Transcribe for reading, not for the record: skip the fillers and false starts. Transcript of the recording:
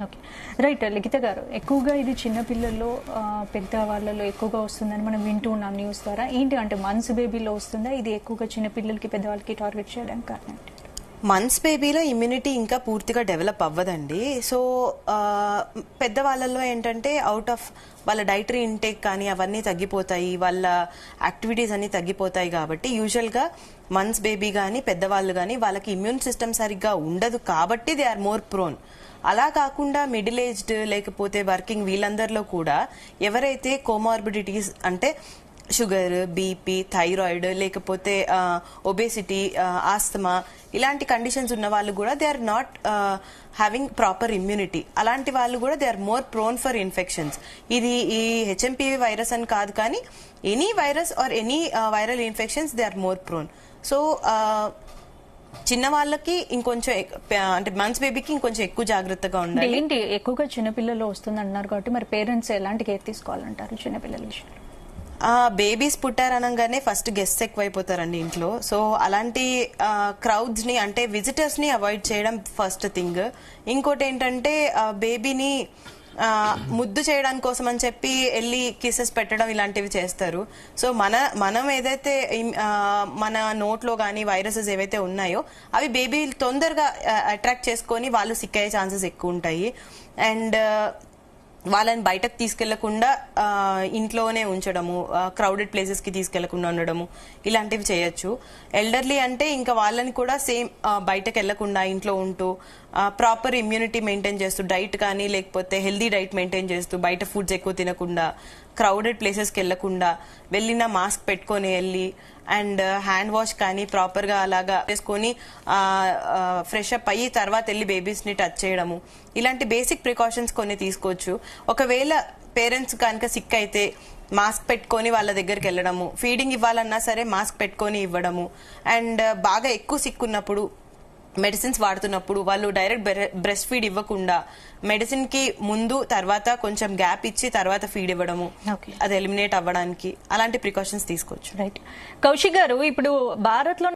Okay, right. లిఖిత గారు, ఎక్కువగా ఇది చిన్నపిల్లల్లో పెద్ద వాళ్ళలో ఎక్కువగా వస్తుందని మనం వింటూ ఉన్నాం న్యూస్ ద్వారా. ఏంటి అంటే మంత్స్ బేబీలో వస్తుందా ఇది ఎక్కువగా చిన్నపిల్లలకి పెద్దవాళ్ళకి టార్గెట్ చేయడానికి కారణం? మంత్స్ బేబీలో ఇమ్యూనిటీ ఇంకా పూర్తిగా డెవలప్ అవ్వదండి. సో పెద్దవాళ్ళలో ఏంటంటే అవుట్ ఆఫ్ వాళ్ళ డైటరీ ఇంటేక్ కానీ అవన్నీ తగ్గిపోతాయి, వాళ్ళ యాక్టివిటీస్ అన్ని తగ్గిపోతాయి. కాబట్టి యూజువల్గా మంత్స్ బేబీ కానీ పెద్దవాళ్ళు కానీ వాళ్ళకి ఇమ్యూన్ సిస్టమ్ సరిగ్గా ఉండదు కాబట్టి దే ఆర్ మోర్ ప్రోన్. అలా కాకుండా మిడిల్ ఏజ్డ్ లేకపోతే వర్కింగ్ వీళ్ళందరిలో కూడా ఎవరైతే కోమార్బిడిటీస్ అంటే షుగర్, బీపీ, థైరాయిడ్ లేకపోతే ఒబేసిటీ, ఆస్తమా ఇలాంటి కండిషన్స్ ఉన్న వాళ్ళు కూడా they are not having proper immunity. అలాంటి వాళ్ళు కూడా they are more prone for infections. ఇది ఈ హెచ్ఎంపీవీ వైరస్ అని కాదు కానీ any virus or any viral infections they are more prone. So చిన్న వాళ్ళకి ఇంకొంచెం అంటే మంత్స్ బేబీకి ఇంకొంచెం ఎక్కువ జాగ్రత్తగా ఉండాలి. ఏంటి ఎక్కువగా చిన్నపిల్లలు వస్తుంది అంటున్నారు కాబట్టి మరి పేరెంట్స్ ఎలాంటి కేర్ తీసుకోవాలంటారు చిన్నపిల్లల విషయంలో? బేబీస్ పుట్టారనగానే ఫస్ట్ గెస్ట్స్ ఎక్కువైపోతారండి ఇంట్లో. సో అలాంటి క్రౌడ్స్ ని అంటే విజిటర్స్ ని అవాయిడ్ చేయడం ఫస్ట్ థింగ్. ఇంకోటి ఏంటంటే బేబీని ముద్దు చేయడానికి కోసం అని చెప్పి వెళ్ళి కిసెస్ పెట్టడం ఇలాంటివి చేస్తారు. సో మనం ఏదైతే మన నోట్లో కానీ వైరసెస్ ఏవైతే ఉన్నాయో అవి బేబీ తొందరగా అట్రాక్ట్ చేసుకొని వాళ్ళు సిక్ అయ్యే ఛాన్సెస్ ఎక్కువ ఉంటాయి. అండ్ వాళ్ళని బయటకు తీసుకెళ్లకుండా ఇంట్లోనే ఉంచడము, క్రౌడెడ్ ప్లేసెస్ కి తీసుకెళ్లకుండా ఉండడము ఇలాంటివి చేయొచ్చు. ఎల్డర్లీ అంటే ఇంకా వాళ్ళని కూడా సేమ్ బయటకు వెళ్లకుండా ఇంట్లో ఉంటూ ప్రాపర్ ఇమ్యూనిటీ మెయింటైన్ చేస్తూ డైట్ కానీ లేకపోతే హెల్దీ డైట్ మెయింటైన్ చేస్తూ బయట ఫుడ్స్ ఎక్కువ తినకుండా క్రౌడెడ్ ప్లేసెస్కి వెళ్లకుండా వెళ్ళిన మాస్క్ పెట్టుకొని వెళ్ళి అండ్ హ్యాండ్ వాష్ కానీ ప్రాపర్ గా అలాగా చేసుకొని ఫ్రెష్ అప్ అయ్యి తర్వాత వెళ్ళి బేబీస్ ని టచ్ చేయడము ఇలాంటి బేసిక్ ప్రికాషన్స్ కొన్ని తీసుకోవచ్చు. ఒకవేళ పేరెంట్స్ కనుక సిక్ అయితే మాస్క్ పెట్టుకొని వాళ్ళ దగ్గరికి వెళ్ళడము, ఫీడింగ్ ఇవ్వాలన్నా సరే మాస్క్ పెట్టుకొని ఇవ్వడము. అండ్ బాగా ఎక్కువ సిక్ ఉన్నప్పుడు మెడిసిన్స్ వాడుతున్నప్పుడు వాళ్ళు డైరెక్ట్ బ్రెస్ట్ ఫీడ్ ఇవ్వకుండా మెడిసిన్ కి ముందు తర్వాత కొంచెం గ్యాప్ ఇచ్చి తర్వాత ఫీడ్ ఇవ్వడము, అది ఎలిమినేట్ అవ్వడానికి అలాంటి ప్రికాషన్స్ తీసుకోవచ్చు. రైట్. కౌశిక్ గారు, ఇప్పుడు భారత్ లో